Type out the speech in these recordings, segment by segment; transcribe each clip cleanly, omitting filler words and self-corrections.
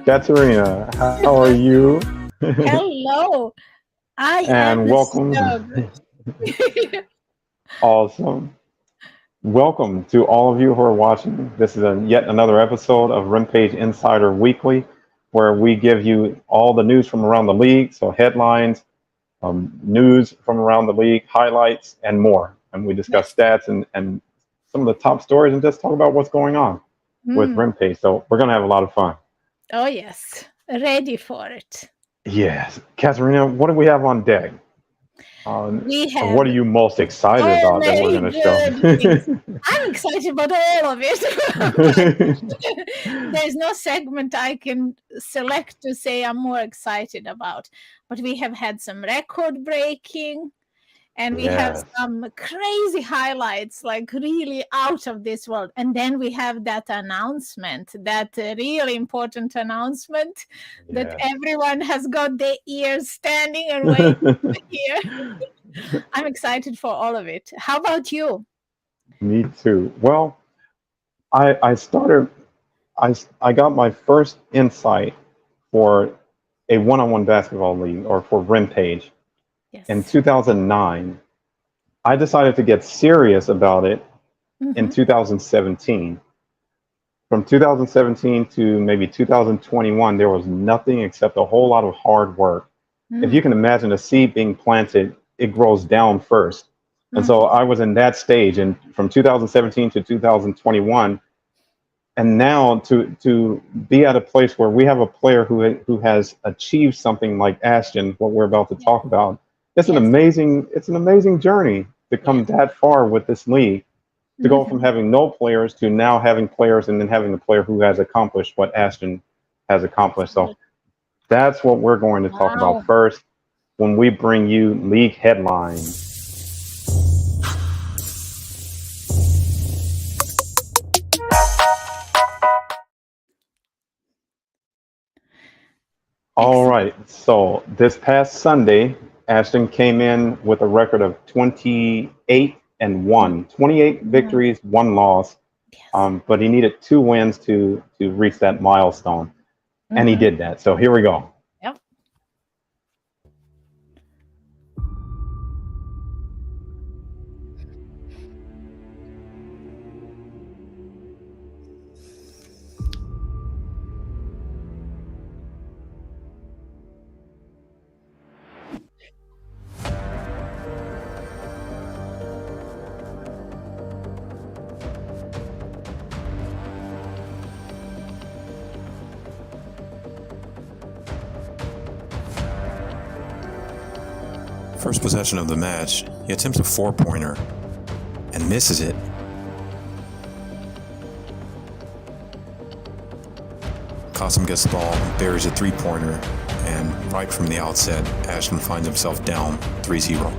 Katerina, how are you? Hello. I And am welcome. so good. Awesome. Welcome to all of you who are watching. This is yet another episode of Rimpage Insider Weekly, where we give you all the news from around the league, so headlines, news from around the league, highlights, and more. And we discuss Yes. stats and some of the top stories and just talk about what's going on with Mm. Rimpage. So we're going to have a lot of fun. Oh, yes. Ready for it. Yes. Katerina, what do we have on deck? We What have are you most excited so about that we're many going to good things. show? I'm excited about all of it, but there's no segment I can select to say I'm more excited about. But we have had some record breaking. And we have Yes, some crazy highlights, like really out of this world. And then we have that announcement, that really important announcement that yes. everyone has got their ears standing and waiting to hear. I'm excited for all of it. How about you? Me too. Well, I started, I got my first insight for a one-on-one basketball league or for Rimpage in Yes. 2009. I decided to get serious about it in Hmm. 2017. From 2017 to maybe 2021, there was nothing except a whole lot of hard work. If you Mm. can imagine a seed being planted, it grows down first. And so Hmm. I was in that stage, and from 2017 to 2021, and now to be at a place where we have a player who has achieved something like Ashton, what we're about to Yeah. talk about. Yes. It's an amazing journey to Yeah. come that far with this league, to go from Hmm. having no players to now having players and then having a player who has accomplished what Ashton has accomplished. So that's what we're going to talk about Wow. first when we bring you league headlines. All Excellent. right. So this past Sunday, Ashton came in with a record of 28 and 1. 28 Mm. victories, one loss. Yes. But he needed two wins to reach that milestone. And he Hmm. did that. So here we go. Yep. First possession of the match, he attempts a four-pointer and misses it. Qasim gets the ball and buries a three-pointer, and right from the outset, Ashton finds himself down 3-0.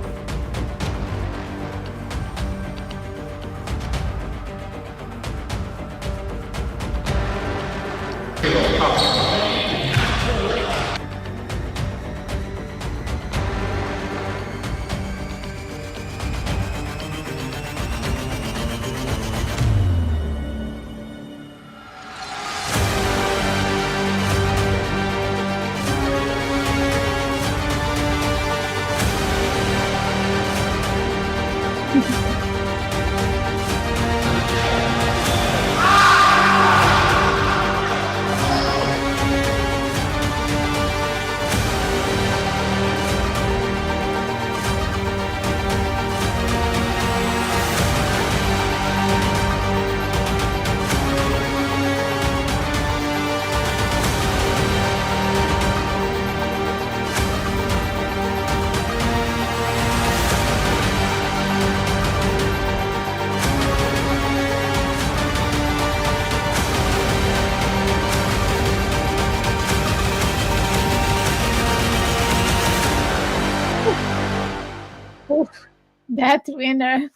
Oof. That winner.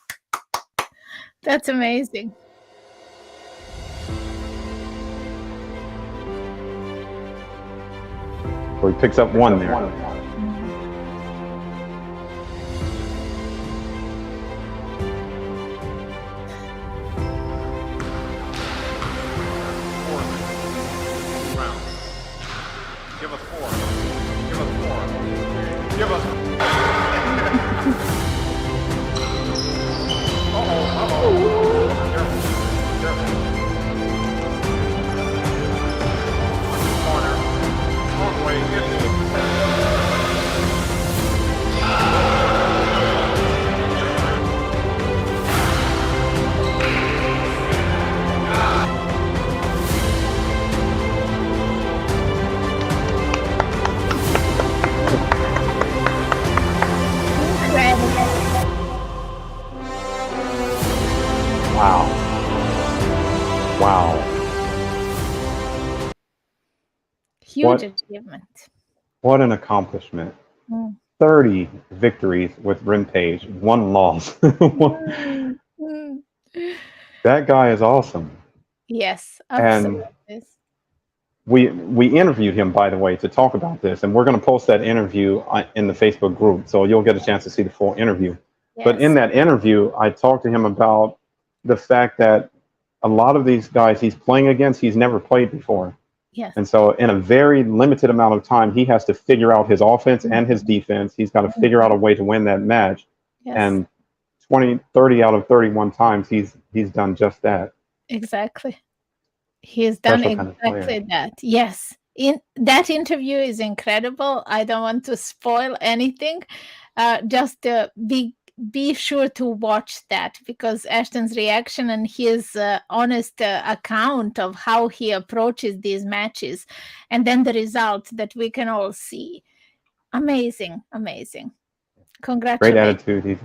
That's amazing. So he picks up one there. Wow. Huge What- achievement. What an accomplishment. Mm. 30 victories with Rimpage, 1 loss. Mm, mm. That guy is awesome. Yes, And absolutely. we interviewed him, by the way, to talk about this, and we're going to post that interview in the Facebook group, so you'll get a chance to see the full interview. But in Yes. that interview, I talked to him about the fact that a lot of these guys he's playing against, he's never played before. Yes. And so in a very limited amount of time, he has to figure out his offense and his defense. He's got to figure out a way to win that match. Yes. And 30 out of 31 times, he's done just that. Exactly. He has done Special kind of player. exactly that. Yes. In that interview is incredible. I don't want to spoil anything. Just be sure to watch that, because Ashton's reaction and his honest account of how he approaches these matches, and then the result that we can all see. Amazing, amazing. Great Congratulations. attitude.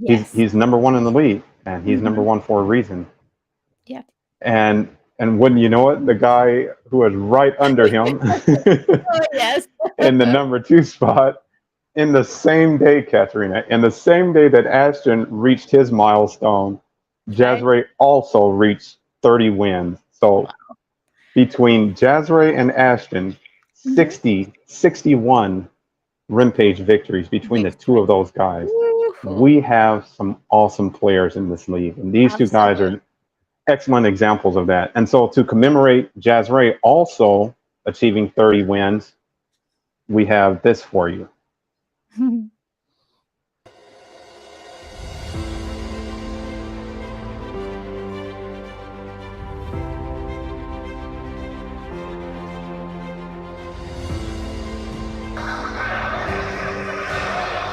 Yes. He's number 1 in the league, and he's number 1 for a reason. Yeah. And wouldn't you know it, the guy who is right under him Oh, yes. in the number 2 spot, in the same day, Katerina, in the same day that Ashton reached his milestone, Jazray also reached 30 wins. So between Jazray and Ashton, 61 Rimpage victories between the two of those guys. Woo-hoo. We have some awesome players in this league, and these two guys are excellent examples of that. And so to commemorate Jazray also achieving 30 wins, we have this for you.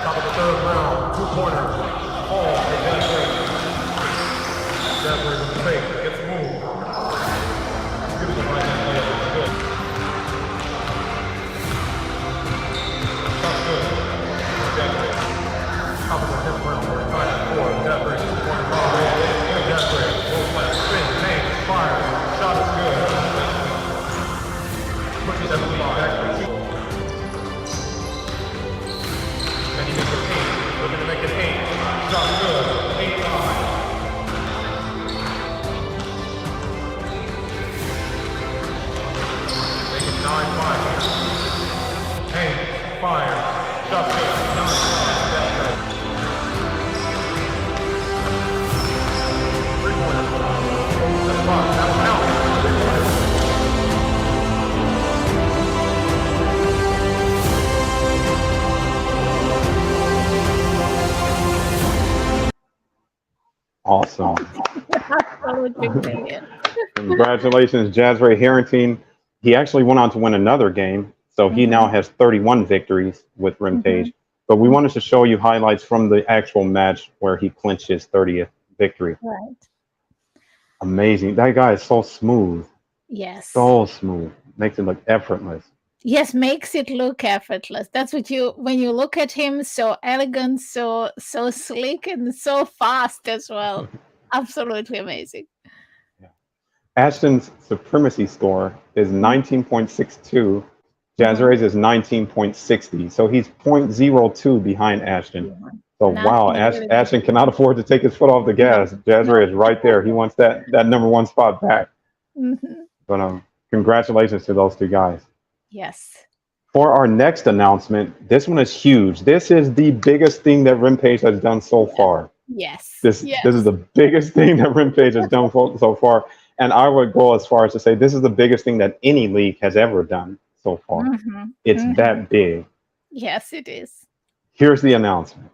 Top of the 3rd round, 2 corners, Paul for Jazray. Jazray with the fake, gets moved. Give it to right hand layup, it's good. Shot's good. Jazray. Top of the 10th round, we're tied at 4. Jazray, 2-corner foul. Jazray, goes left, spin, tank, fire. Shot is good. Pushes that lead back for 2. And he makes it 8. Looking to make it 8. Shot good. 8-5. Make it 9-5 here. Hey, fire. Shot good. 9-5. That's right. 3-pointer. That's 5. That's an out. 3-pointer. Awesome. Absolutely brilliant. Congratulations, Jazray Harrington. He actually went on to win another game, so he now has 31 victories with Rimpage. But we wanted to show you highlights from the actual match where he clinched his 30th victory. Right. Amazing. That guy is so smooth. Yes. So smooth. Makes it look effortless. Yes, makes it look effortless. That's what when you look at him, so elegant, so slick, and so fast as well. Absolutely amazing. Ashton's supremacy score is 19.62. Jazzaray's is 19.60. So he's 0.02 behind Ashton. So wow, Ashton cannot afford to take his foot off the gas. Jazray is right there. He wants that number 1 spot back. But congratulations to those two guys. Yes. For our next announcement, this one is huge. This is the biggest thing that Rimpage has done so far. Yes. This is the biggest thing that Rimpage has done so far. And I would go as far as to say this is the biggest thing that any league has ever done so far. It's that big. Yes, it is. Here's the announcement.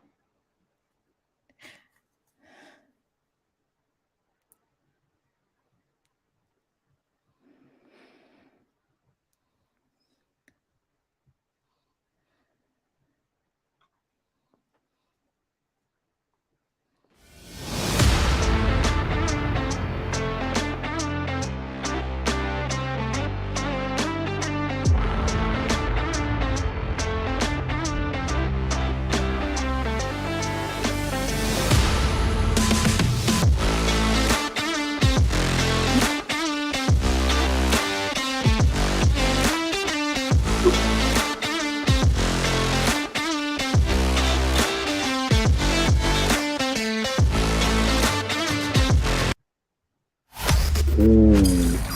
Ooh,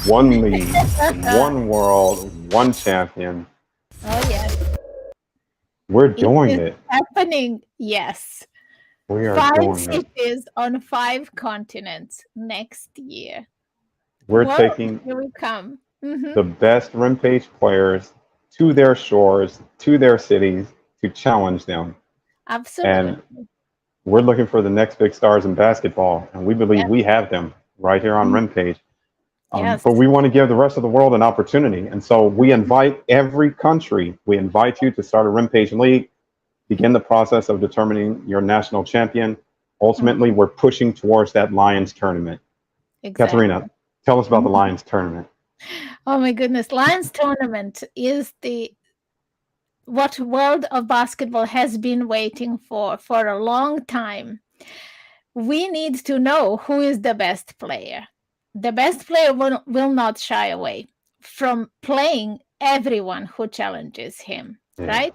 one league, one world, one champion. Oh yes, We're it doing is it. happening. Yes, We are 5 doing it. cities on 5 continents next year. We're Whoa, taking here we come. Hmm. the best Rimpage players to their shores, to their cities, to challenge them. Absolutely. And we're looking for the next big stars in basketball, and we believe Yes. we have them right here on Rimpage. Yes. But we want to give the rest of the world an opportunity. And so we invite every country, we invite you to start a Rimpage League, begin the process of determining your national champion. Ultimately, we're pushing towards that Lions tournament. Exactly. Katerina, tell us about the Lions tournament. Oh my goodness. Lions tournament is what world of basketball has been waiting for a long time. We need to know who is the best player. The best player will not shy away from playing everyone who challenges him, right?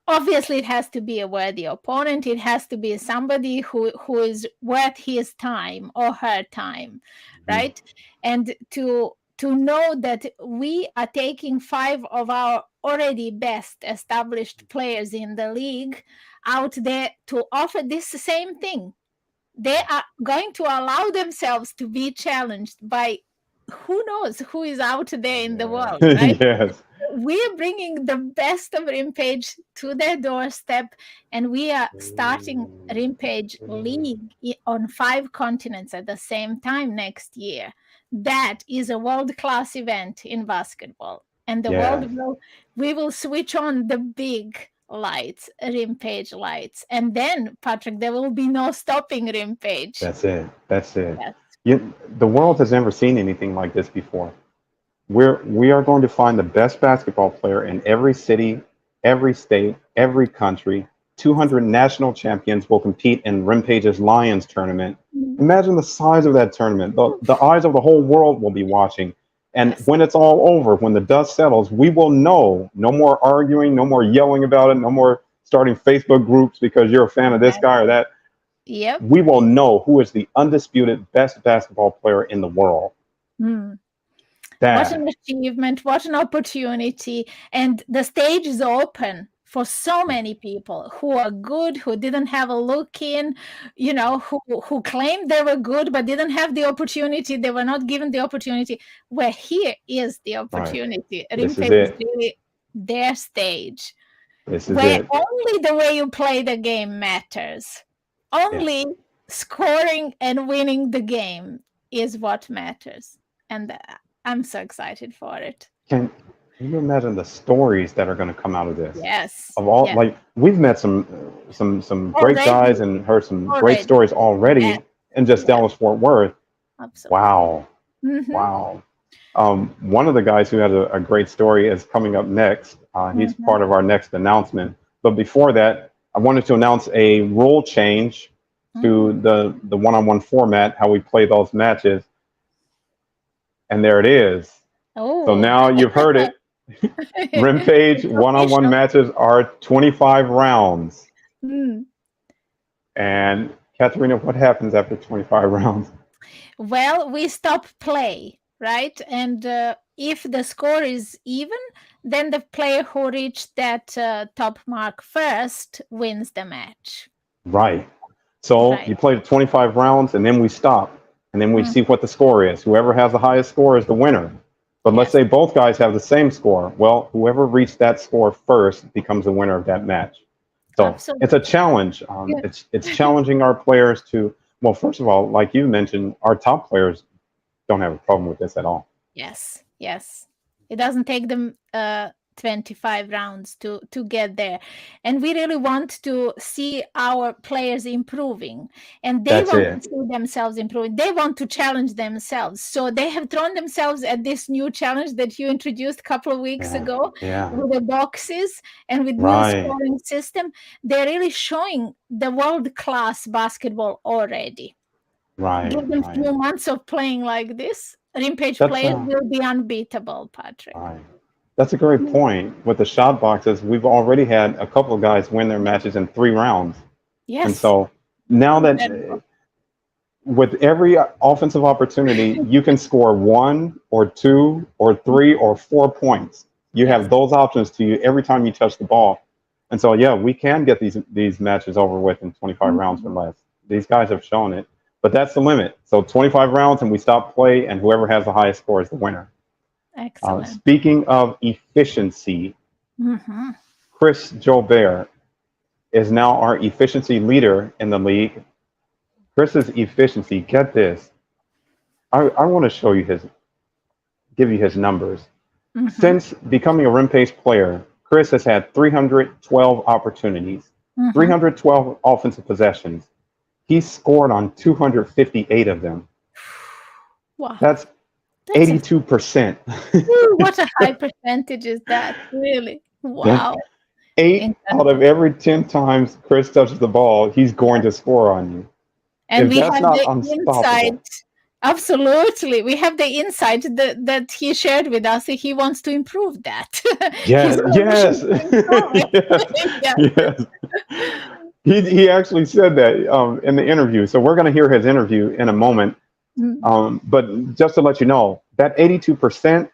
Obviously, it has to be a worthy opponent. It has to be somebody who is worth his time or her time, right? And to know that we are taking 5 of our already best established players in the league out there to offer this same thing. They are going to allow themselves to be challenged by who knows who is out there in the world, right? Yes. We're bringing the best of Rimpage to their doorstep, and we are starting Rimpage League on 5 continents at the same time next year. That is a world-class event in basketball, and the world we will switch on the big lights, Rimpage lights, and then, Patrick, there will be no stopping Rimpage. That's it. That's it. Yes. The world has never seen anything like this before. We are going to find the best basketball player in every city, every state, every country. 200 national champions will compete in Rimpage's Lions tournament. Imagine the size of that tournament. The eyes of the whole world will be watching. And when it's all over, when the dust settles, we will know. No more arguing, no more yelling about it, no more starting Facebook groups because you're a fan of this guy or that. Yep. We will know who is the undisputed best basketball player in the world. What an achievement, what an opportunity. And the stage is open for so many people who are good, who didn't have a look in, who claimed they were good but didn't have the opportunity. They were not given the opportunity. Where here is the opportunity. Rimpage is really their stage. Where only the way you play the game matters. Only scoring and winning the game is what matters. And I'm so excited for it. Can you imagine the stories that are going to come out of this? Yes. Of all, like we've met some great guys and heard some great stories already in just Dallas Fort Worth. Absolutely. Wow. Wow. One of the guys who had a great story is coming up next. He's part of our next announcement. But before that, I wanted to announce a rule change to the one-on-one format, how we play those matches. And there it is. Oh. So now you've heard it. Rimpage one-on-one matches are 25 rounds. And Katerina, what happens after 25 rounds? Well, we stop play, right? And if the score is even, then the player who reached that top mark first wins the match. Right. So you play 25 rounds and then we stop. And then we see what the score is. Whoever has the highest score is the winner. But let's say both guys have the same score. Well, whoever reached that score first becomes the winner of that match. So it's a challenge. It's challenging our players to, well, first of all, like you mentioned, our top players don't have a problem with this at all. Yes, yes. It doesn't take them 25 rounds to get there. And we really want to see our players improving. And they want to see themselves improving. They want to challenge themselves. So they have thrown themselves at this new challenge that you introduced a couple of weeks ago with the boxes and with new scoring system. They're really showing the world-class basketball already. Give them a few months of playing like this. Rimpage players will be unbeatable, Patrick. That's a great point. With the shot boxes, we've already had a couple of guys win their matches in 3 rounds. Yes. And so now that with every offensive opportunity, you can score 1 or 2 or 3 or 4 points. You have those options to you every time you touch the ball. And so, yeah, we can get these matches over with in 25 rounds or less. These guys have shown it, but that's the limit. So 25 rounds and we stop play, and whoever has the highest score is the winner. Excellent. Speaking of efficiency, Mm-hmm. Chris Jobert is now our efficiency leader in the league. Chris's efficiency, get this. I want to show you give you his numbers. Mm-hmm. Since becoming a Rimpage player, Chris has had 312 opportunities, 312 offensive possessions. He scored on 258 of them. Wow. That's 82%. What a high percentage is that, really? Wow. 8 out of every 10 times Chris touches the ball, he's going to score on you. And if we that's have not the unstoppable. insight. Absolutely. We have the insight that he shared with us. He wants to improve that. Yes. Yes. He actually said that in the interview. So we're going to hear his interview in a moment. But just to let you know, that 82%,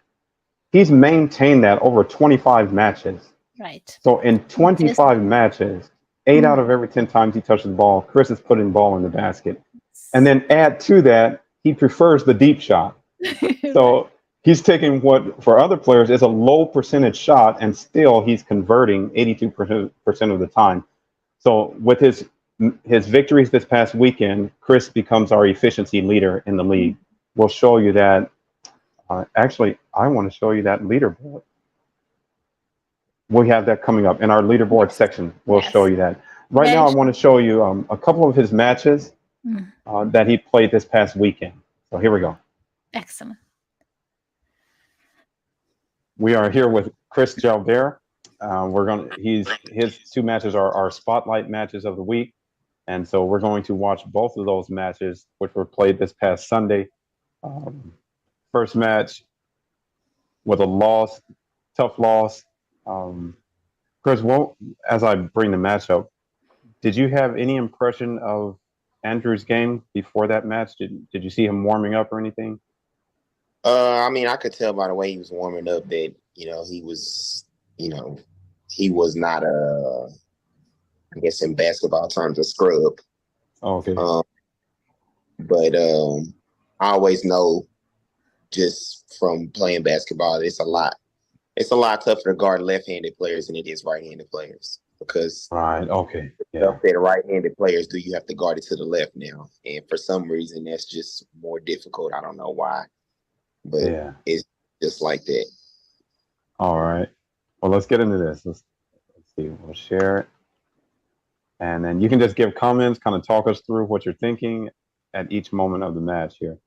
he's maintained that over 25 matches. Right. So in 25 matches, 8 out of every 10 times he touches the ball, Chris is putting the ball in the basket. And then add to that, he prefers the deep shot. So he's taking what for other players is a low percentage shot, and still he's converting 82% of the time. So with his victories this past weekend, Chris becomes our efficiency leader in the league. We'll show you that. Actually, I want to show you that leaderboard. We have that coming up in our leaderboard section. We'll show you that. Right now, I want to show you a couple of his matches that he played this past weekend. So here we go. Excellent. We are here with Chris Jobert. His 2 matches are our spotlight matches of the week, and so we're going to watch both of those matches, which were played this past Sunday. First match with a loss, tough loss. Chris, as I bring the match up, did you have any impression of Andrew's game before that match? Did you see him warming up or anything? I mean, I could tell by the way he was warming up that, he was not I guess in basketball terms, a scrub. Oh, okay. But I always know just from playing basketball, it's a lot tougher to guard left-handed players than it is right-handed players. Because okay. The right-handed players you have to guard it to the left now. And for some reason that's just more difficult. I don't know why. But it's just like that. All right. Well, let's get into this. Let's see. We'll share it. And then you can just give comments, kind of talk us through what you're thinking at each moment of the match here.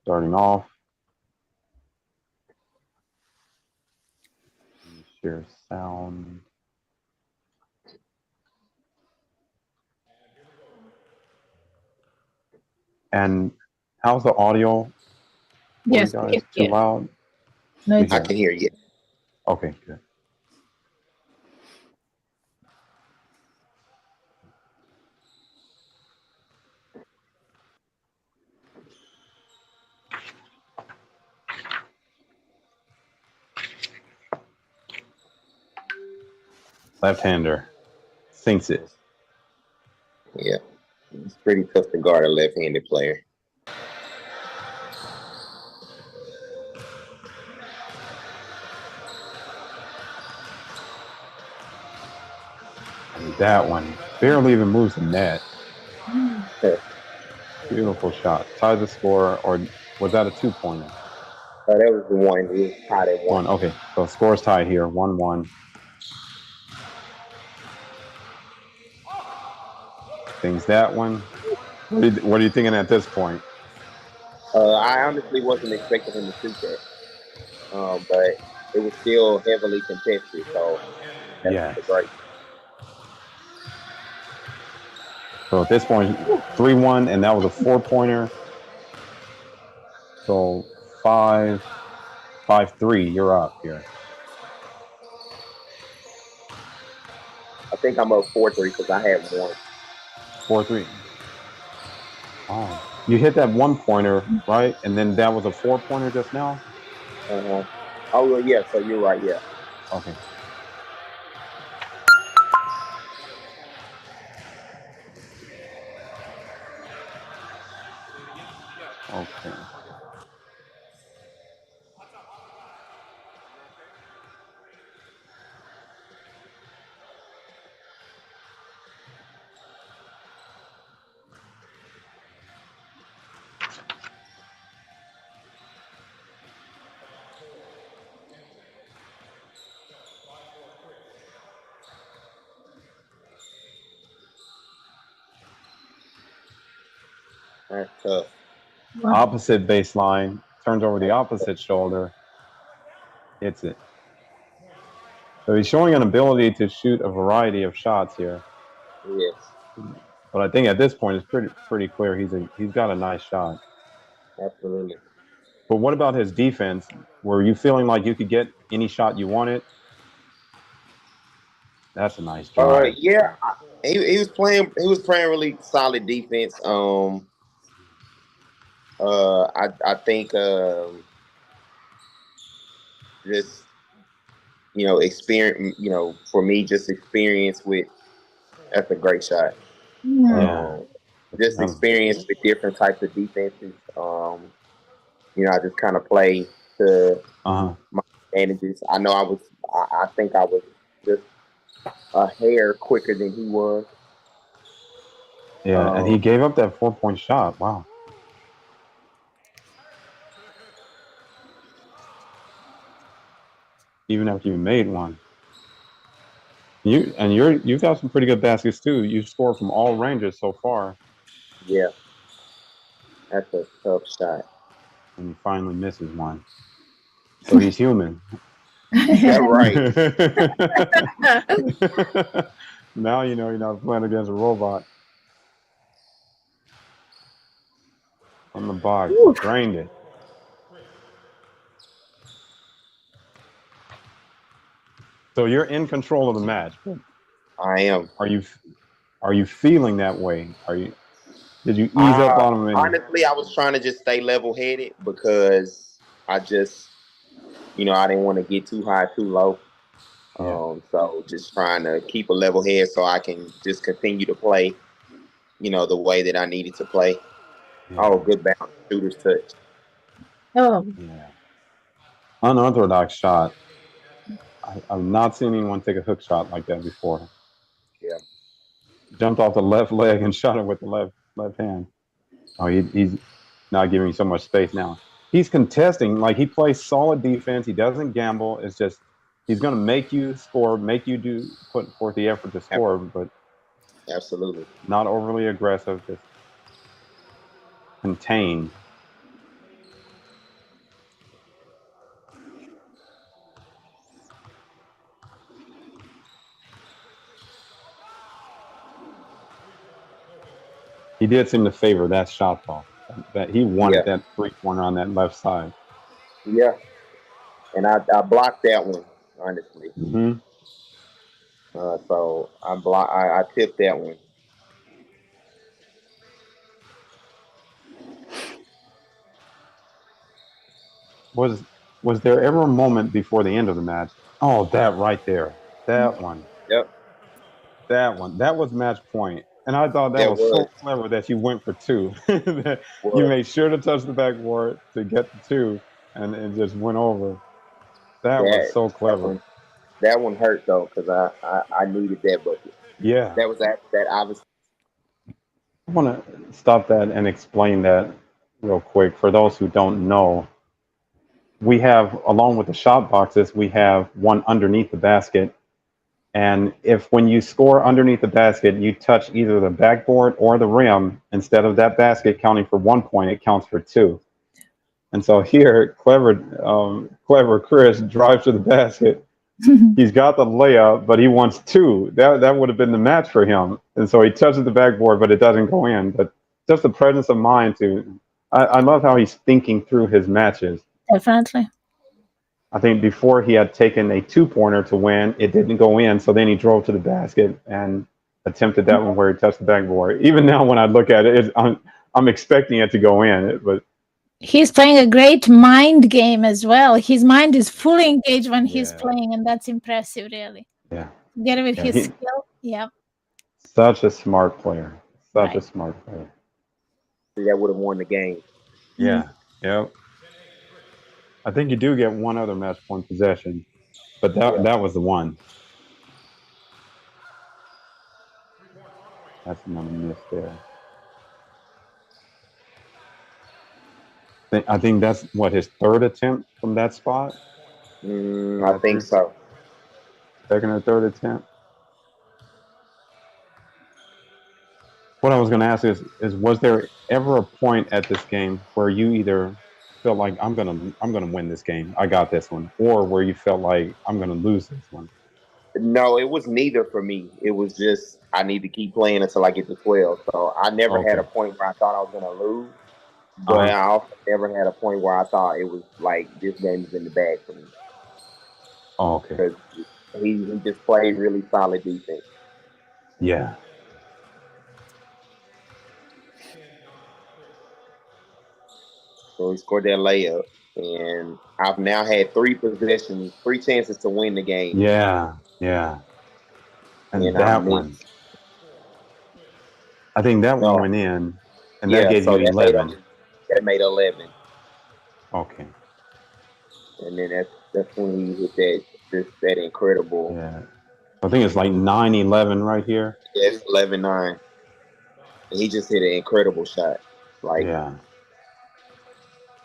Starting off. Share sound. And how's the audio? Yes, guys? Too loud? No, I can hear you. Okay, good. Left-hander sinks it. Yeah, it's pretty tough to guard a left-handed player. And that one barely even moves the net. Beautiful shot. Ties the score, or was that a 2-pointer? That was the one. He was tied at 1. Okay, so score's tied here, 1-1. Things that one. What are you thinking at this point? I honestly wasn't expecting him to shoot that, but it was still heavily contested. So that's great. So at this point, 3-1, and that was a 4-pointer. So 5-3. You're up here. I think I'm up 4-3 because I had 1. 4-3. Oh, you hit that 1-pointer, right? And then that was a 4-pointer just now? Oh, well, yeah. So you're right. Yeah. Okay. Okay. That's tough. Opposite baseline, turns over the opposite shoulder, hits it. So he's showing an ability to shoot a variety of shots here. Yes. But I think at this point it's pretty clear he's got a nice shot. Absolutely. But what about his defense? Were you feeling like you could get any shot you wanted? That's a nice drive. Yeah. He was playing. He was playing really solid defense. I think just experience. For me, just experience with. That's a great shot. Yeah. Just experience with different types of defenses. I just kind of play to my advantages. I know I think I was just a hair quicker than he was. Yeah, and he gave up that 4-point shot. Wow. Even after you made one. You've got some pretty good baskets too. You've scored from all ranges so far. Yeah. That's a tough shot. And he finally misses one. So he's human. Yeah, right. Now you know you're not playing against a robot. On the box, drained it. So you're in control of the match. I am. Are you feeling that way? Did you ease up on him? Honestly, I was trying to just stay level-headed because I just, I didn't want to get too high, too low. Yeah. So just trying to keep a level head so I can just continue to play, the way that I needed to play. Yeah. Oh, good bounce, shooter's touch. Oh. Yeah. Unorthodox shot. I've not seen anyone take a hook shot like that before. Yeah. Jumped off the left leg and shot it with the left hand. Oh, he's not giving you so much space now. He's contesting, like he plays solid defense. He doesn't gamble. It's just he's going to make you score, make you put forth the effort to score, but absolutely not overly aggressive, just contained. He did seem to favor that shot ball. That he wanted that 3-pointer on that left side. Yeah, and I blocked that one, honestly. Mm-hmm. So I tipped that one. Was there ever a moment before the end of the match? Oh, that right there. That one. Yep. That one. That was match point. And I thought that was so clever that you went for two. That you made sure to touch the backboard to get the two and just went over. That was so clever. That one hurt though, because I needed that bucket. Yeah. That was that obviously. I want to stop that and explain that real quick for those who don't know. We have, along with the shot boxes, we have one underneath the basket. And if when you score underneath the basket, you touch either the backboard or the rim, instead of that basket counting for 1 point, it counts for 2. And so here, clever Chris drives to the basket. He's got the layup, but he wants 2. That would have been the match for him. And so he touches the backboard, but it doesn't go in. But just the presence of mind I love how he's thinking through his matches. Definitely. I think before he had taken a 2-pointer to win, it didn't go in, so then he drove to the basket and attempted that one where he touched the backboard. Even now, when I look at it, I'm expecting it to go in, but He's playing a great mind game as well. His mind is fully engaged when he's yeah, playing, and that's impressive, really. yeah, Together with yeah. his He skill. Yeah. such a smart player. Such a Right. smart player. That would have won the game. Yeah, yeah. I think you do get one other match point possession, but Yeah. that was the one. That's another miss there. I think that's what his third attempt from that spot. From I that think so. second or third attempt. What I was going to ask is was there ever a point at this game where you either felt like I'm gonna win this game, I got this one, or where you felt like I'm gonna lose this one? No, it was neither for me. It was just I need to keep playing until I get to 12. So I never had a Okay. point where I thought I was going to lose, but Uh-huh. I also never had a point where I thought it was like this game is in the bag for me Oh, okay. because he just played really solid defense. Yeah. So he scored that layup, and I've now had 3 possessions, 3 chances to win the game, Yeah. Yeah. And and I that missed. one, I think that one No, went in, and that yeah, gave so you that made 11. him. That made 11, Okay. and then that's when he hit that incredible. Yeah. I think it's like 9-11 right here. Yes, 11-9. And he just hit an incredible shot. Like, Yeah.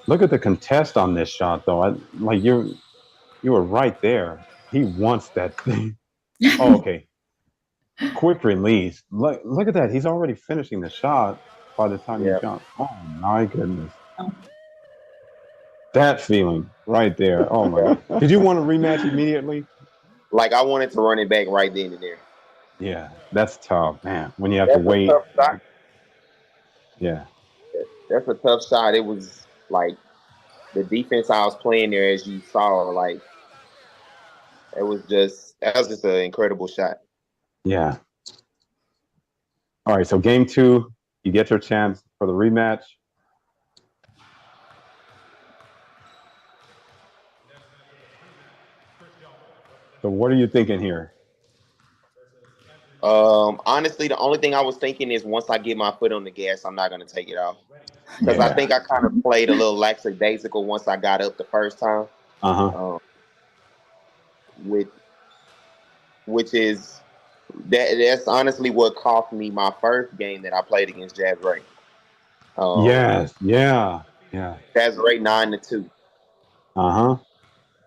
Look at the contest on this shot, though. Like you were right there. He wants that thing. Oh, okay. Quick release. Look at that. He's already finishing the shot by the time he yeah, jumps. Oh my goodness. That feeling right there. Oh my yeah. god. Did you want to rematch immediately? Like I wanted to run it back right then and there. Yeah, that's tough, man. When you have to That's a wait. tough shot. Yeah. That's a tough shot. It was like the defense I was playing there, as you saw, like that was just an incredible shot. Yeah. All right. So game 2, you get your chance for the rematch. So what are you thinking here? Honestly, the only thing I was thinking is once I get my foot on the gas, I'm not going to take it off. Because I think I kind of played a little lackadaisical once I got up the first time. Uh-huh. Which is that's honestly what cost me my first game that I played against Jazz Ray. Yes. Yeah. Yeah. Jazz Ray 9-2. Uh-huh.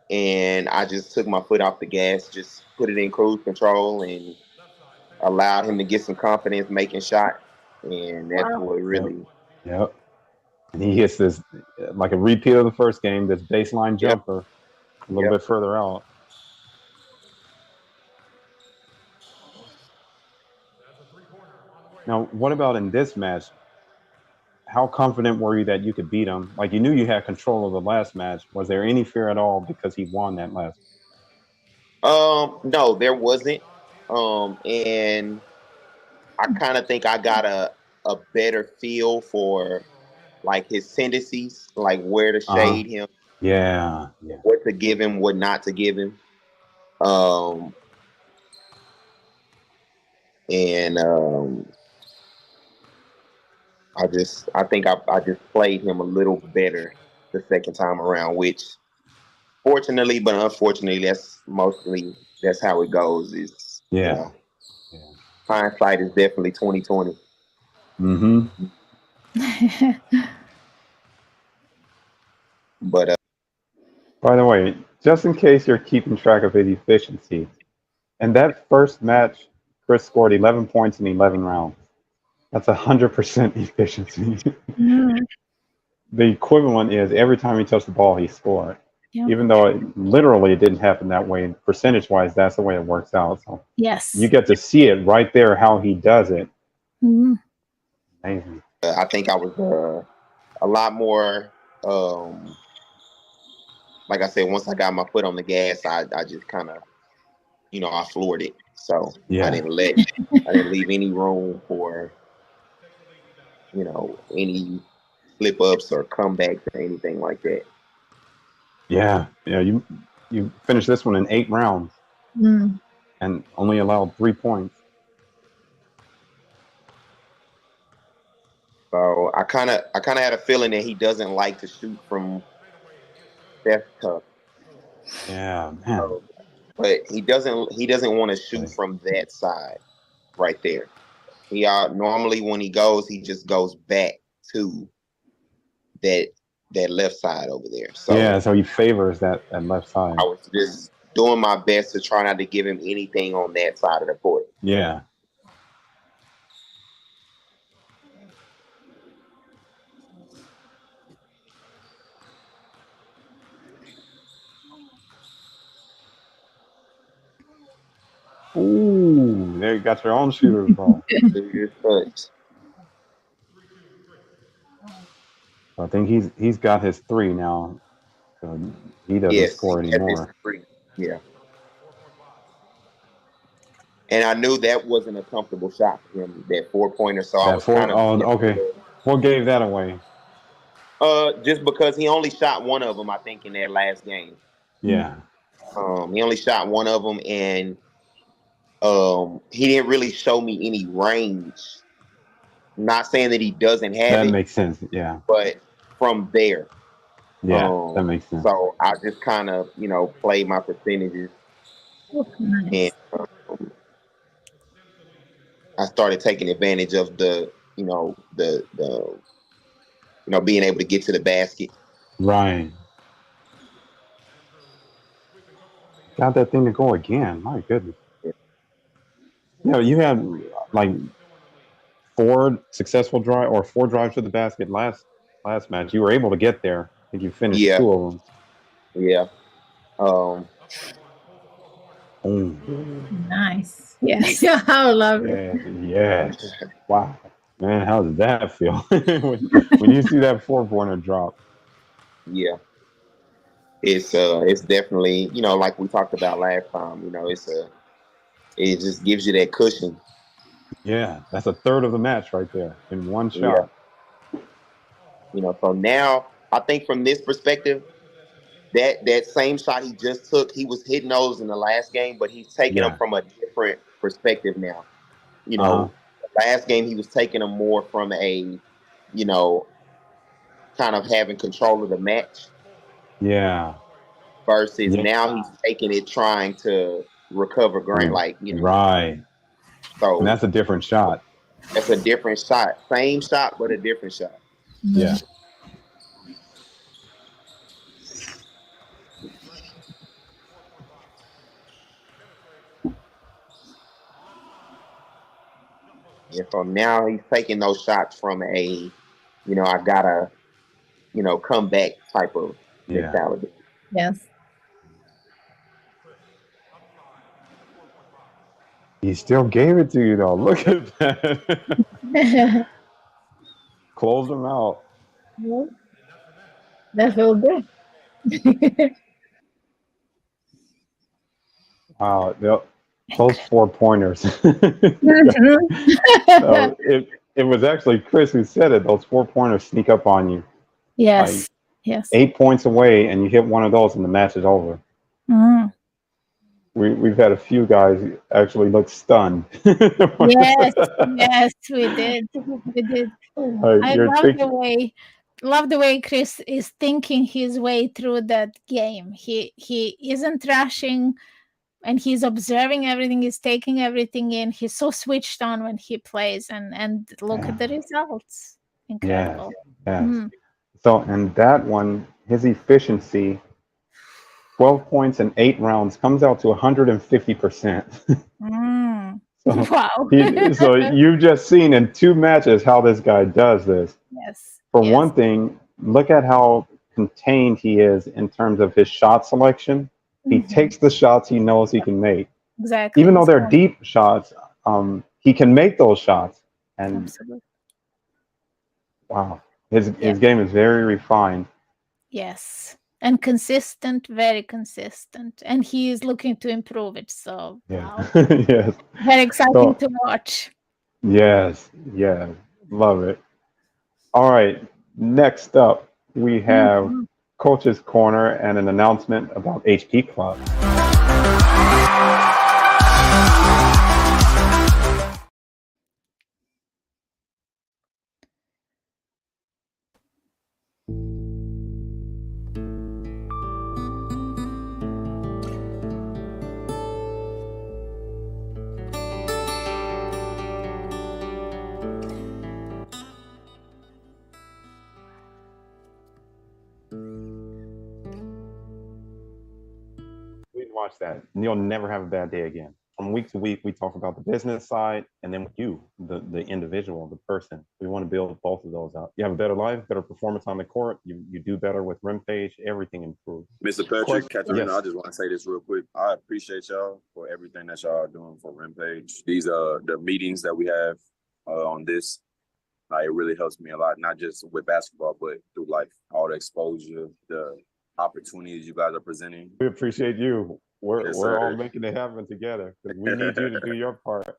And I just took my foot off the gas, just put it in cruise control and allowed him to get some confidence making shots. And that's what really Yep. And he hits this like a repeat of the first game, this baseline Yep. jumper a little bit further out. Now, what about in this match? How confident were you that you could beat him? Like you knew you had control of the last match. Was there any fear at all because he won that last? No, there wasn't. And I kind of think I got a better feel for like his tendencies, like where to shade him, Yeah. Yeah. what to give him, what not to give him. And I think I just played him a little better the second time around, which fortunately, but unfortunately, that's how it goes. Is Yeah. hindsight is definitely 2020. Mm-hmm. But By the way, just in case you're keeping track of his efficiency, in that first match, Chris scored 11 points in 11 rounds. That's 100% efficiency. The equivalent is every time he touched the ball, he scored. Yeah. Even though it didn't happen that way, percentage-wise, that's the way it works out. So Yes. you get to see it right there how he does it. Mhm. Amazing. I think I was a lot more. Like I said, once I got my foot on the gas, I just kind of, I floored it. So Yeah. I didn't leave any room for, any slip ups or comebacks or anything like that. Yeah. You finished this one in 8 rounds and only allowed 3 points. So I kind of had a feeling that he doesn't like to shoot from. That's tough. Yeah, man. But he doesn't want to shoot from that side right there. He normally when he goes, he just goes back to that left side over there. So so he favors that left side. I was just doing my best to try not to give him anything on that side of the court. Yeah. Ooh, there you got your own shooter's ball. I think he's got his 3 now. So he doesn't score anymore. Yeah. And I knew that wasn't a comfortable shot for him, that 4-pointer. So I was kind of okay. What gave that away? Just because he only shot one of them, I think, in that last game. Yeah. He only shot one of them, and he didn't really show me any range. I'm not saying that he doesn't have it. That makes sense. Yeah. But from there. Yeah, that makes sense. So I just kind of, played my percentages. Nice. And I started taking advantage of the being able to get to the basket. Right. Got that thing to go again. My goodness. Yeah. You had like 4 successful drive 4 drives to the basket last match. You were able to get there. I think you finished 2 of them. Yeah. Nice. Yes. I love it. Yeah. Wow. Man, how does that feel when you see that 4-pointer drop? Yeah. It's definitely, like we talked about last time, it just gives you that cushion. Yeah, that's a third of the match right there in one shot. Yeah. So now I think from this perspective, that same shot he just took, he was hitting those in the last game, but he's taking them from a different perspective now. Last game he was taking them more from a, kind of having control of the match. Yeah. Versus now he's taking it trying to recover ground, Right. So and that's a different shot. That's a different shot. Same shot, but a different shot. Yeah. Yeah, so now he's taking those shots from a, I gotta, come back type of mentality. Yes. He still gave it to you though. Look at that. Close them out. That feels good. Wow. Those 4-pointers. It was actually Chris who said it. Those 4-pointers sneak up on you. Yes. Yes. 8 points away, and you hit one of those, and the match is over. Mm. We've had a few guys actually look stunned. Yes, we did. I love the way Chris is thinking his way through that game. He isn't rushing, and he's observing everything. He's taking everything in. He's so switched on when he plays, and look at the results. Incredible. Yes. So, and that one, his efficiency, 12 points in 8 rounds, comes out to 150%. Wow. So you've just seen in 2 matches how this guy does this. Yes. For one thing, look at how contained he is in terms of his shot selection. He takes the shots he knows he can make. Exactly. Even though they're deep shots, he can make those shots. And absolutely. Wow. His game is very refined. Yes. And consistent, very consistent. And he is looking to improve it. So, Yeah. wow. Yes. Very exciting So, to watch. yes. Yeah. Love it. All right. Next up, we have Mhm. Coach's Corner and an announcement about HP Club. Please watch that. You'll never have a bad day again. From week to week, we talk about the business side and then you, the individual, the person. We want to build both of those out. You have a better life, better performance on the court. You do better with Rimpage. Everything improves. Mr. Patrick, Katarina, Yes. I just want to say this real quick. I appreciate y'all for everything that y'all are doing for Rimpage. These are the meetings that we have on this. It really helps me a lot, not just with basketball, but through life. All the exposure, the opportunities you guys are presenting. We appreciate you. We're Yes, we're all sir. making it happen together because we need you to do your part.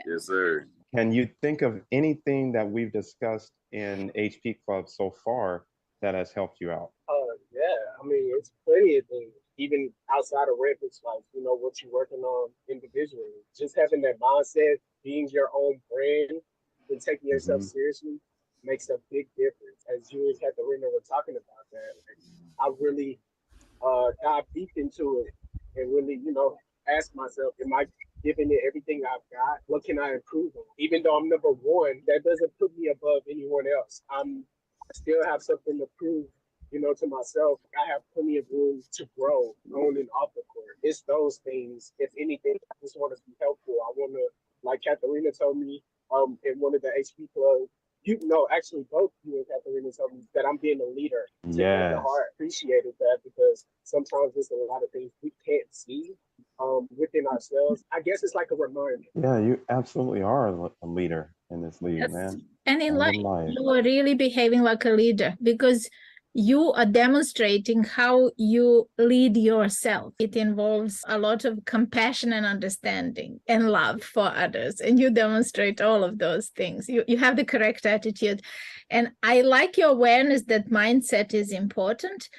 Yes, sir. Can you think of anything that we've discussed in HP Club so far that has helped you out? Yeah, I mean, it's plenty of things, even outside of Rimpage, like, what you're working on individually. Just having that mindset, being your own brand, and taking yourself seriously makes a big difference. As you and Katharina were talking about that, I really dive deep into it and really, ask myself, am I giving it everything I've got? What can I improve on? Even though I'm number one, that doesn't put me above anyone else. I still have something to prove, to myself. I have plenty of room to grow on and off the court. It's those things. If anything, I just want to be helpful. I want to, like Katharina told me, in one of the HP clubs, actually both you and Katharina told me that I'm being a leader. Yes. The heart appreciated that because sometimes there's a lot of things we can't see within ourselves. I guess it's like a reminder. Yeah, you absolutely are a leader in this league, Yes. man. And in life, life. you are really behaving like a leader because you are demonstrating how you lead yourself. It involves a lot of compassion and understanding and love for others. And you demonstrate all of those things. You have the correct attitude. And I like your awareness that mindset is important.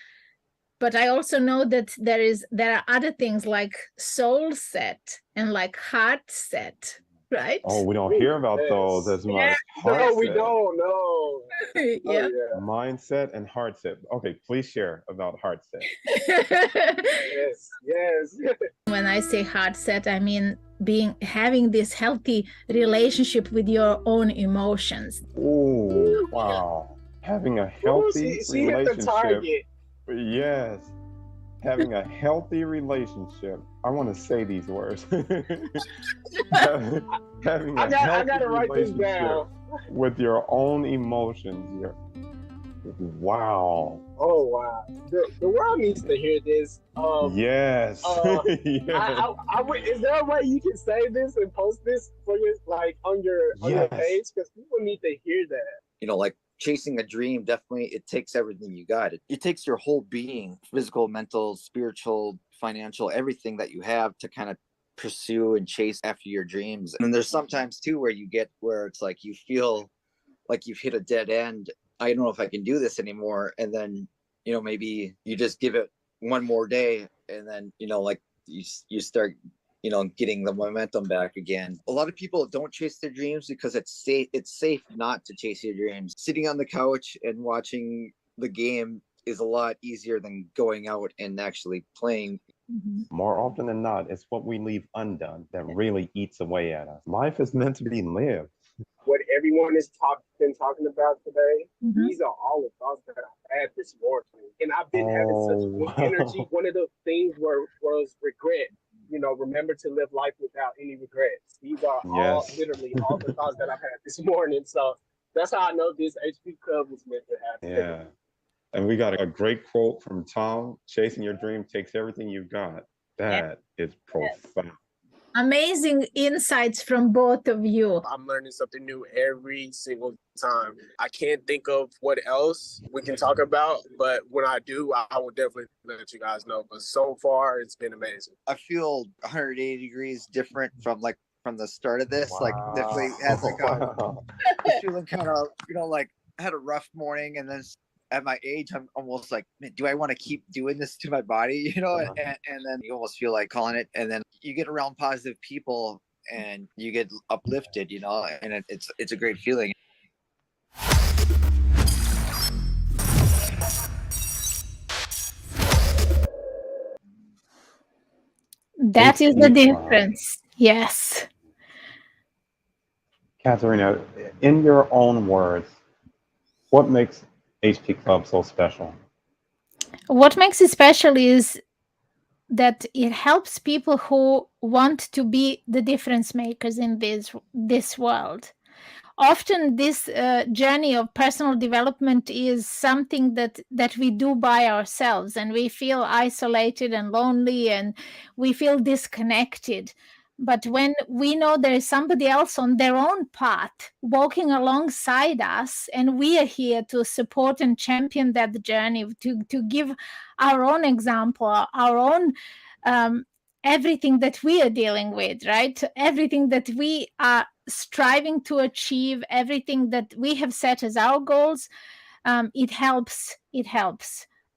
But I also know that there are other things like soul set and like heart set, right? Oh, we don't hear about those as much. No, we don't. No. Yeah. Oh, yeah. Mindset and heart set. Okay, please share about heart set. Yes. When I say heart set, I mean having this healthy relationship with your own emotions. Oh, wow. Having a healthy she hit the relationship. target. Yes. Having a healthy relationship. I want to say these words. Having a I gotta write this down. with your own emotions. Wow. Oh wow. The world needs to hear this. Yes. Yes. Is there a way you can say this and post this for your on your page? Because people need to hear that. Like chasing a dream, definitely it takes everything you got. It takes your whole being, physical, mental, spiritual, financial, everything that you have to kind of pursue and chase after your dreams. And there's sometimes too where it's like you feel like you've hit a dead end. I don't know if I can do this anymore. And then, maybe you just give it one more day and then, you start getting the momentum back again. A lot of people don't chase their dreams because it's safe not to chase your dreams. Sitting on the couch and watching the game is a lot easier than going out and actually playing. More often than not, it's what we leave undone that really eats away at us. Life is meant to be lived. What everyone has been talking about today, these are all the thoughts that I've had this morning. And I've been having such good energy. One of the things was regret. Remember to live life without any regrets. These are literally all the thoughts that I've had this morning. So that's how I know this HP Club was meant to happen. Yeah. And we got a great quote from Tom: chasing your dream takes everything you've got. That is profound. Amazing insights from both of you. I'm learning something new every single time. I can't think of what else we can talk about, but when I do, I will definitely let you guys know. But so far, it's been amazing. I feel 180 degrees different from the start of this. Like definitely had feeling kind of, like I had a rough morning, and then at my age, I'm almost like, man, do I want to keep doing this to my body? And then you almost feel like calling it, and then you get around positive people and you get uplifted, and it's a great feeling. That is the difference. Yes. Katharina, in your own words, what makes HP Club so special? What makes it special is that it helps people who want to be the difference makers in this world. Often this journey of personal development is something that we do by ourselves, and we feel isolated and lonely, and we feel disconnected. But when we know there is somebody else on their own path walking alongside us, and we are here to support and champion that journey, to give our own example, our own everything that we are dealing with, right? Everything that we are striving to achieve, everything that we have set as our goals, it helps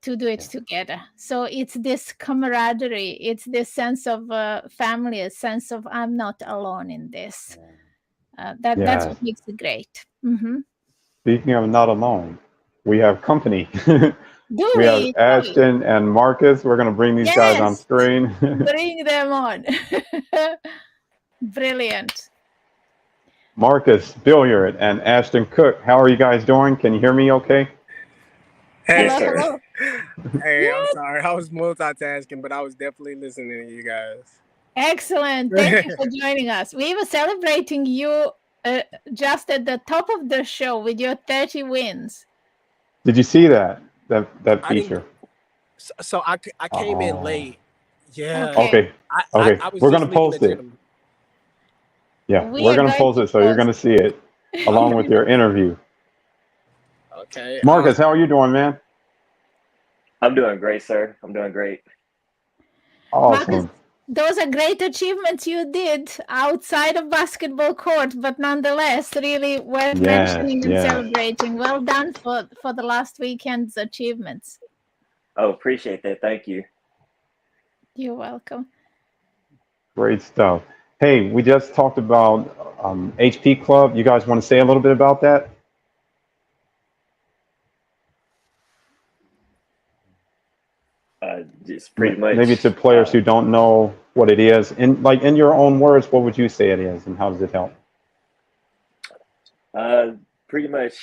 to do it together. So it's this camaraderie, it's this sense of family, a sense of I'm not alone in this. That's what makes it great. Mm-hmm. Speaking of not alone, we have company. Do we have Ashton and Marcus. We're going to bring these guys on screen. Bring them on. Brilliant. Marcus Billiard and Ashton Cook, how are you guys doing? Can you hear me okay? Hey, hello. Hey, I'm sorry. I was multitasking, but I was definitely listening to you guys. Excellent. Thank you for joining us. We were celebrating you just at the top of the show with your 30 wins. Did you see that feature? So I came in late. Yeah. Okay. Okay. We're going to post it. Yeah, we're going to post it, so you're going to see it along with your interview. Okay. Marcus, how are you doing, man? I'm doing great, sir. I'm doing great. Awesome. Marcus, those are great achievements you did outside of basketball court, but nonetheless, really worth mentioning and celebrating. Well done for the last weekend's achievements. Oh, appreciate that. Thank you. You're welcome. Great stuff. Hey, we just talked about HP Club. You guys want to say a little bit about that? Just pretty much. Maybe to players who don't know what it is. In your own words, what would you say it is, and how does it help? Pretty much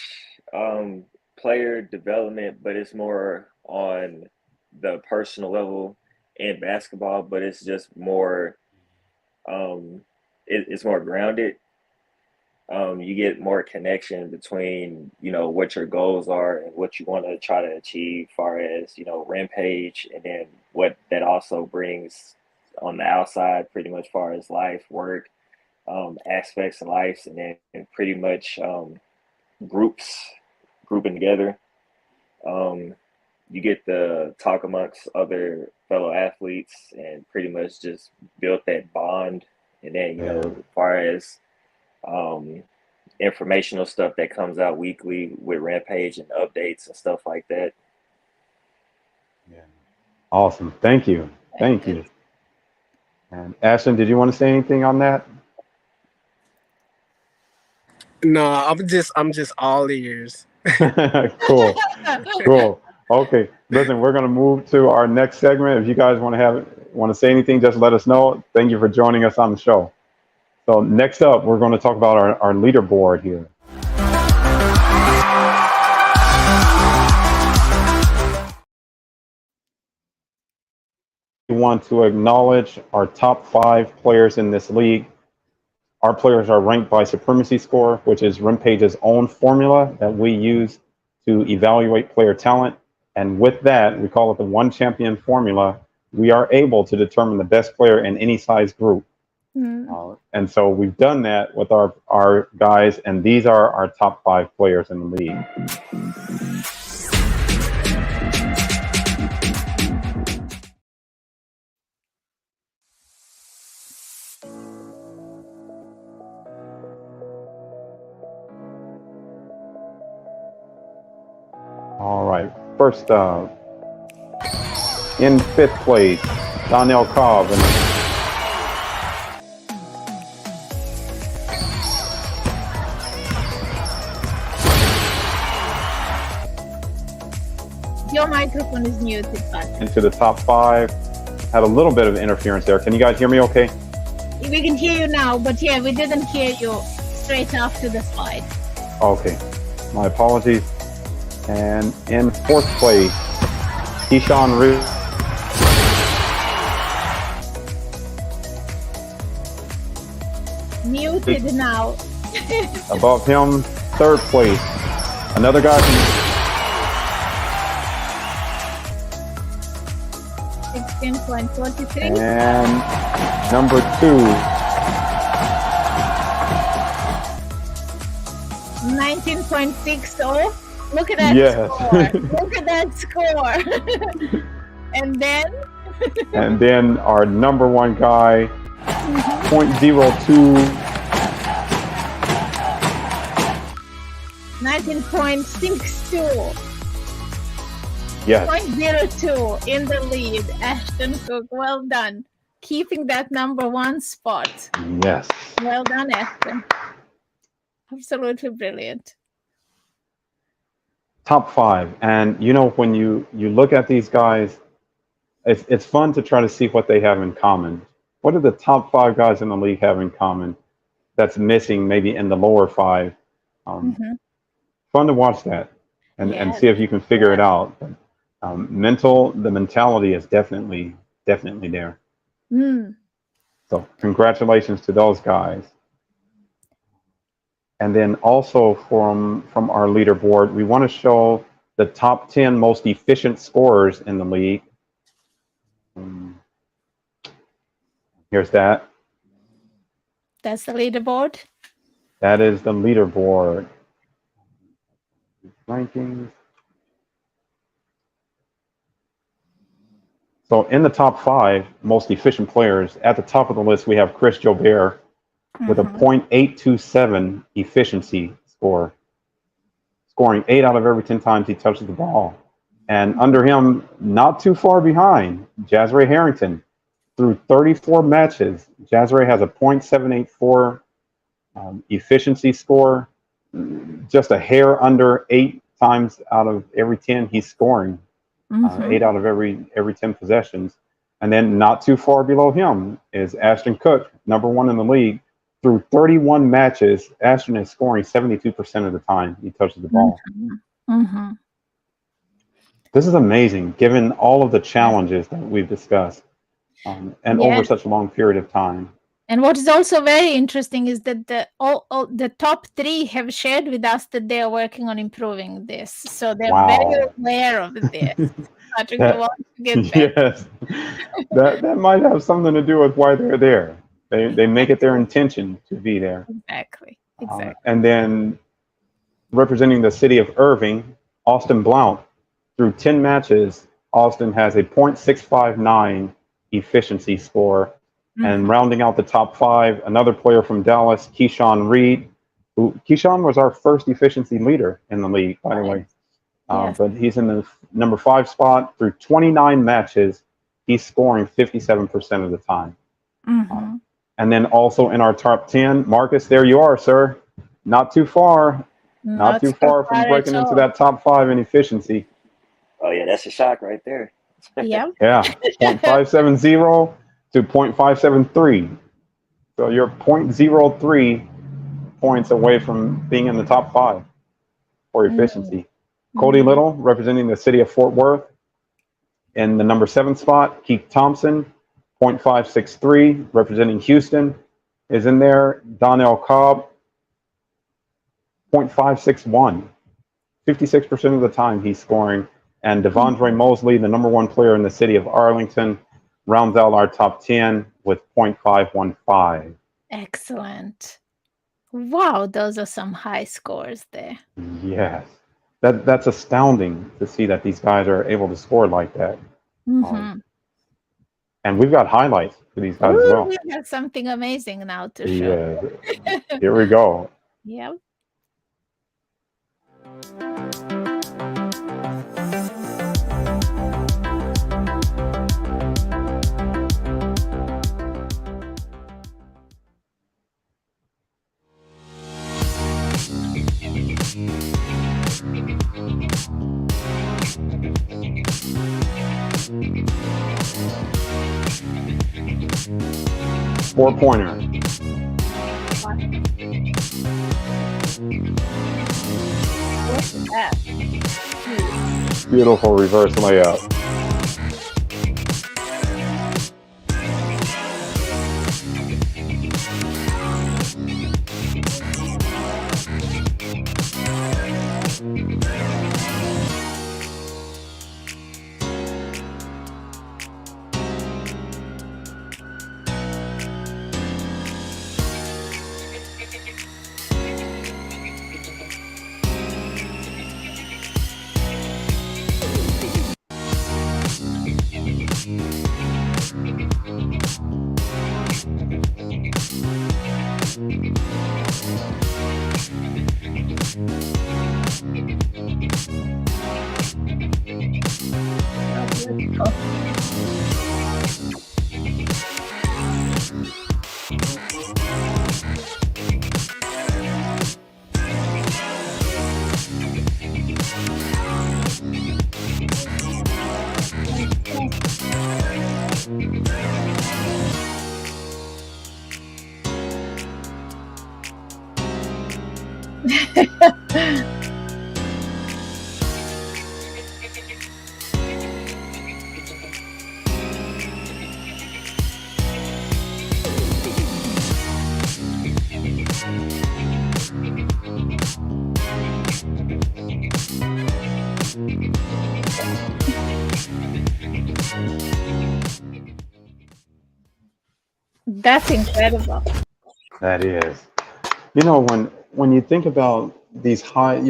player development, but it's more on the personal level in basketball, but it's just more it's more grounded. You get more connection between, what your goals are and what you want to try to achieve, far as, Rimpage, and then what that also brings on the outside, pretty much far as life, work, aspects of life, and then pretty much grouping together. You get to talk amongst other fellow athletes and pretty much just build that bond. And then, as far as informational stuff that comes out weekly with Rimpage and updates and stuff like that. Yeah. Awesome. Thank you. Thank you. And Ashton, did you want to say anything on that? No, I'm just all ears. Cool. Cool. Okay. Listen, we're going to move to our next segment. If you guys want to say anything, just let us know. Thank you for joining us on the show. So next up, we're going to talk about our leaderboard here. We want to acknowledge our top 5 players in this league. Our players are ranked by supremacy score, which is Rimpage's own formula that we use to evaluate player talent. And with that, we call it the one champion formula. We are able to determine the best player in any size group. And so we've done that with our guys, and these are our top 5 players in the league. All right, first in 5th place, Donnell Cobb. Your microphone is muted, Patrick. Into the top 5. Had a little bit of interference there. Can you guys hear me okay? We can hear you now, but yeah, we didn't hear you straight after the slide. Okay, my apologies. And in 4th place, Keyshawn Reed. Muted now. Above him, 3rd place, another guy from 16.43. and number 2, 19.60. Look at that Yes. score. Look at that score. And then? and then our number 1 guy, 0.02. 19.62. Yes. 0.02 in the lead. Ashton Cook, well done. Keeping that number 1 spot. Yes. Well done, Ashton. Absolutely brilliant. Top 5. And you know, when you look at these guys, it's fun to try to see what they have in common. What do the top 5 guys in the league have in common that's missing maybe in the lower 5? Fun to watch that and see if you can figure it out. But, the mentality is definitely there. So congratulations to those guys. And then also from our leaderboard, we want to show the top 10 most efficient scorers in the league. Here's that. That's the leaderboard. That is the leaderboard. Rankings. So in the top 5 most efficient players, at the top of the list, we have Chris Jobert with a .827 efficiency score, scoring 8 out of every 10 times he touches the ball. And under him, not too far behind, Jazray Harrington. Through 34 matches, Jazray has a .784 efficiency score, just a hair under 8 times out of every 10 he's scoring. 8 out of every 10 possessions. And then not too far below him is Ashton Cook, number 1 in the league. Through 31 matches, Ashton is scoring 72% of the time he touches the ball. This is amazing, given all of the challenges that we've discussed, and over such a long period of time. And what is also very interesting is that the top 3 have shared with us that they are working on improving this. So they're very aware of this. Patrick, you want to get back? Yes, that might have something to do with why they're there. They make it their intention to be there. Exactly. And then representing the city of Irving, Austin Blount. Through 10 matches, Austin has a .659 efficiency score. And rounding out the top 5, another player from Dallas, Keyshawn Reed. Keyshawn was our first efficiency leader in the league, by the way. But he's in the number 5 spot. Through 29 matches, he's scoring 57% of the time. And then also in our top 10, Marcus, there you are, sir. Not too far. Not too far from breaking into that top 5 in efficiency. Oh, yeah, that's a shock right there. Yeah. Yeah, .570 to .573. So you're 0.03 points away from being in the top 5 for efficiency. Cody Little, representing the city of Fort Worth. In the number 7 spot, Keith Thompson, .563, representing Houston, is in there. Donnell Cobb, .561. 56% of the time he's scoring. And Devondre Mosley, the number 1 player in the city of Arlington, rounds out our top 10 with .515. Excellent. Wow, those are some high scores there. Yes. That's astounding to see that these guys are able to score like that. Mm-hmm. And we've got highlights for these guys as well. We have something amazing now to show. Yeah. Here we go. Yep. Four-pointer. What's that? Beautiful reverse layup. That's incredible. That is. You know, when you think about you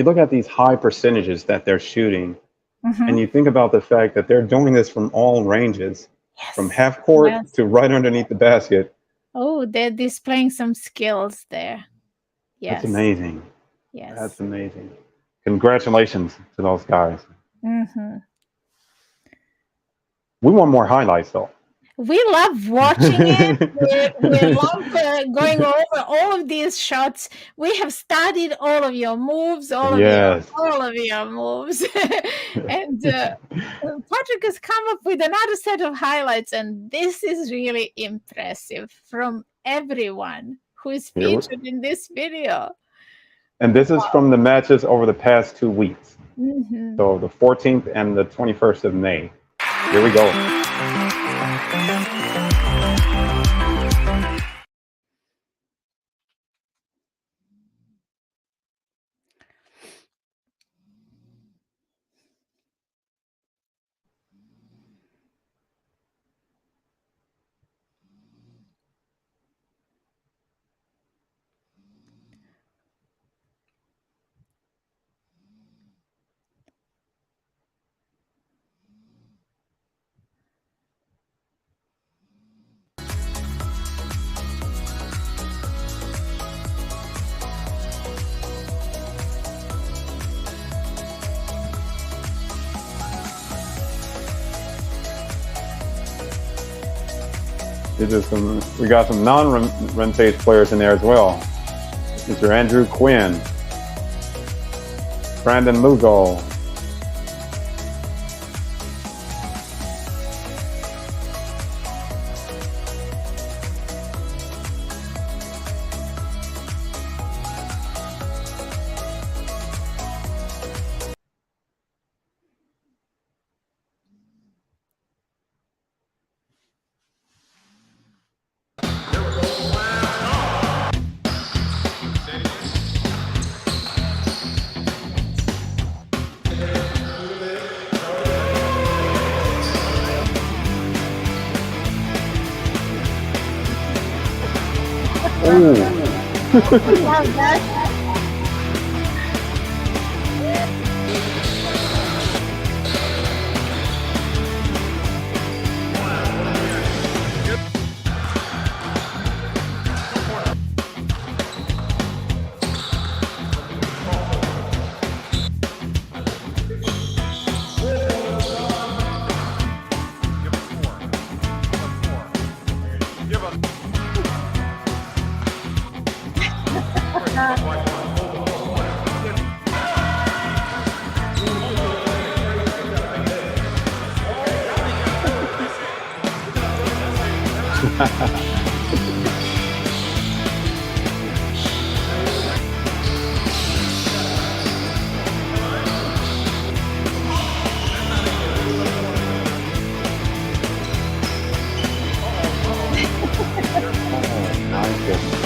look at these high percentages that they're shooting, Mhm. and you think about the fact that they're doing this from all ranges, from Yes. half court Yes. to right underneath the basket. Oh, they're displaying some skills there. Yes. That's amazing. Yes. That's amazing. Congratulations to those guys. Mm-hmm. We want more highlights though. We love watching it. We love going over all of these shots. We have studied all of your moves, all of your moves, and Patrick has come up with another set of highlights, and this is really impressive from everyone who is featured in this video. And this is from the matches over the past 2 weeks. Mm-hmm. So the 14th and the 21st of May. Here we go. We got some non-Rimpage players in there as well. Mr. Andrew Quinn, Brandon Lugo, Love that. Oh my goodness.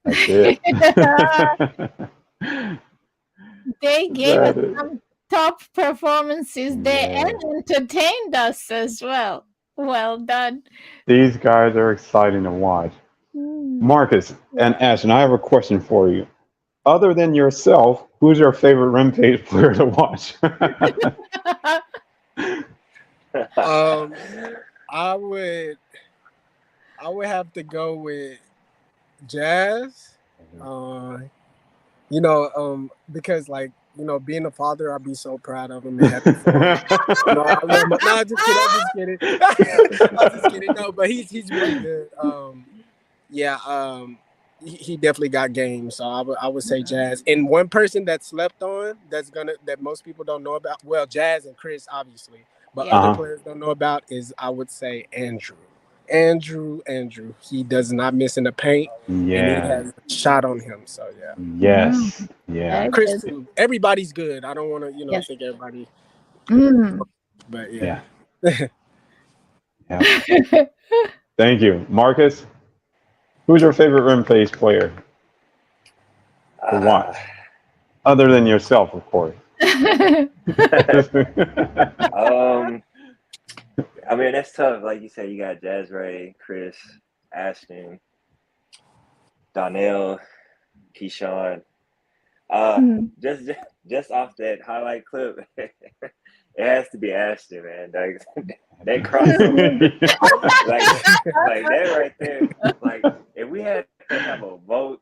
That's it. They gave us That is- some top performances there Yeah. and entertained us as well. Well done. These guys are exciting to watch. Mm. Marcus and Ashton, I have a question for you. Other than yourself, who's your favorite Rimpage player to watch? I would have to go with Jazz. Because being a father, I'd be so proud of him and happy for him. No, I'm just kidding. I'm just kidding. No, but he's really good. He definitely got game. So I would say Jazz. And one person that slept on that most people don't know about. Well, Jazz and Chris obviously, but Yeah. other players don't know about is I would say Andrew. Andrew, he does not miss in the paint, and he Yeah. has a shot on him. So yeah, Yes. Yeah. Very Chris good. too. Everybody's good. I don't want to, Yes. think everybody, Mm. but yeah. Yeah. Thank you. Marcus, who's your favorite Rimpage player to watch? Other than yourself, of course. I mean, that's tough. Like you said, you got Jazz Ray, Chris, Ashton, Donnell, Keyshawn. Just off that highlight clip, it has to be Ashton, man. That crossover, like that right there. Like if we had to have a vote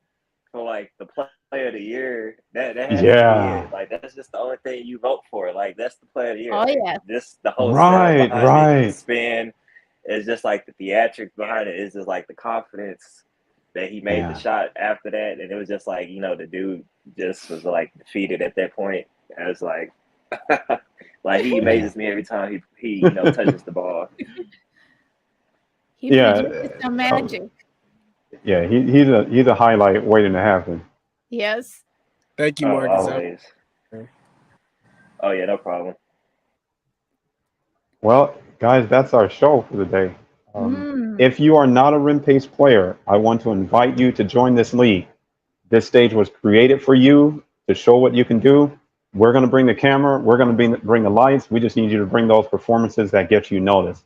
for like the player of the year, that has to be it. Like that's just the only thing you vote for. Like that's the player of the year. Oh, like, yeah. Just the whole Right, setup behind right. it, the spin. It's just like the theatrics behind it. It's just like the confidence that he made the shot after that, and it was just like the dude just was like defeated at that point. I was like, like he amazes me every time he touches the ball. He Yeah. produces some magic. Yeah, he's a highlight waiting to happen. Yes. Thank you, Oh, Marcus. always. Oh yeah, no problem. Well, guys, that's our show for the day. If you are not a Rimpage player, I want to invite you to join this league. This stage was created for you to show what you can do. We're going to bring the camera. We're going to bring the lights. We just need you to bring those performances that get you noticed.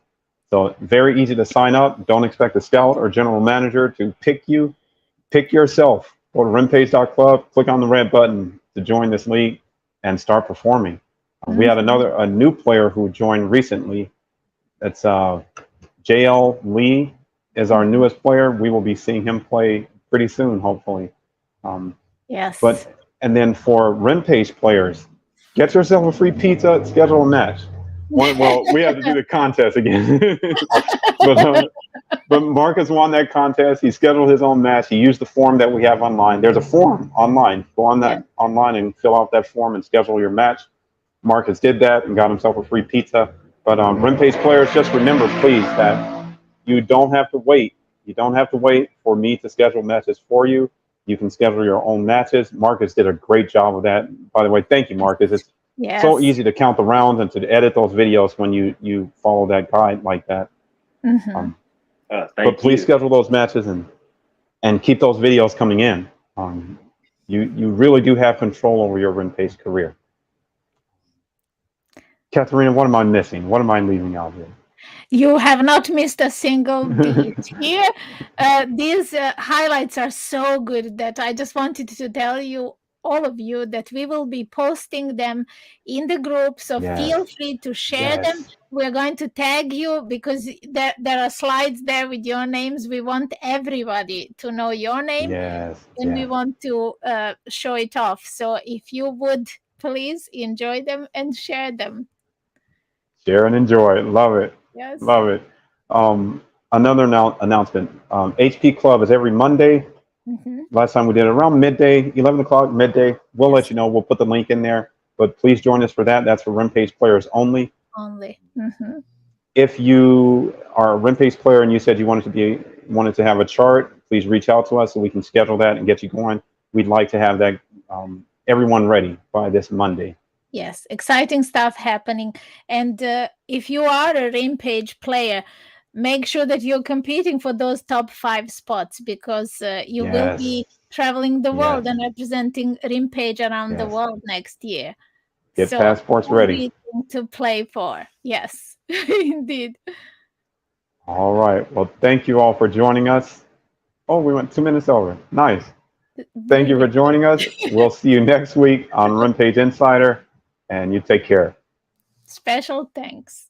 So very easy to sign up. Don't expect a scout or general manager to pick you. Pick yourself. Go to rimpage.club, click on the red button to join this league and start performing. We had a new player who joined recently. That's JL Lee is our newest player. We will be seeing him play pretty soon, hopefully. Yes. And then for Rimpage players, Get yourself a free pizza. Schedule a match. Well, we have to do the contest again. but Marcus won that contest. He scheduled his own match. He used the form that we have online. There's a form online. Go on that online and fill out that form and schedule your match. Marcus did that and got himself a free pizza. But Rimpage players, just remember, please, that you don't have to wait. You don't have to wait for me to schedule matches for you. You can schedule your own matches. Marcus did a great job of that. By the way, thank you, Marcus. It's so easy to count the rounds and to edit those videos when you follow that guide like that. Mm-hmm. But please schedule those matches and keep those videos coming in. You really do have control over your Rimpage career. Katharina, what am I missing? What am I leaving out here? You have not missed a single beat here. These highlights are so good that I just wanted to tell you, all of you, that we will be posting them in the group. So feel free to share them. We're going to tag you because there are slides there with your names. We want everybody to know your name. And we want to show it off. So if you would, please enjoy them and share them. Share and enjoy. Love it. Yes. Love it. Another announcement. HP Club is every Monday. Mm-hmm. Last time we did it around midday, 11 o'clock, midday. We'll let you know. We'll put the link in there. But please join us for that. That's for Rimpage players only. Mm-hmm. If you are a Rimpage player and you said you wanted to have a chart, please reach out to us so we can schedule that and get you going. We'd like to have that everyone ready by this Monday. Yes, exciting stuff happening. And if you are a Rimpage player, make sure that you're competing for those top 5 spots because you will be traveling the world and representing Rimpage around the world next year. Get passports ready. To play for. Yes, indeed. All right. Well, thank you all for joining us. Oh, we went 2 minutes over. Nice. Thank you for joining us. We'll see you next week on Rimpage Insider, and you take care. Special thanks.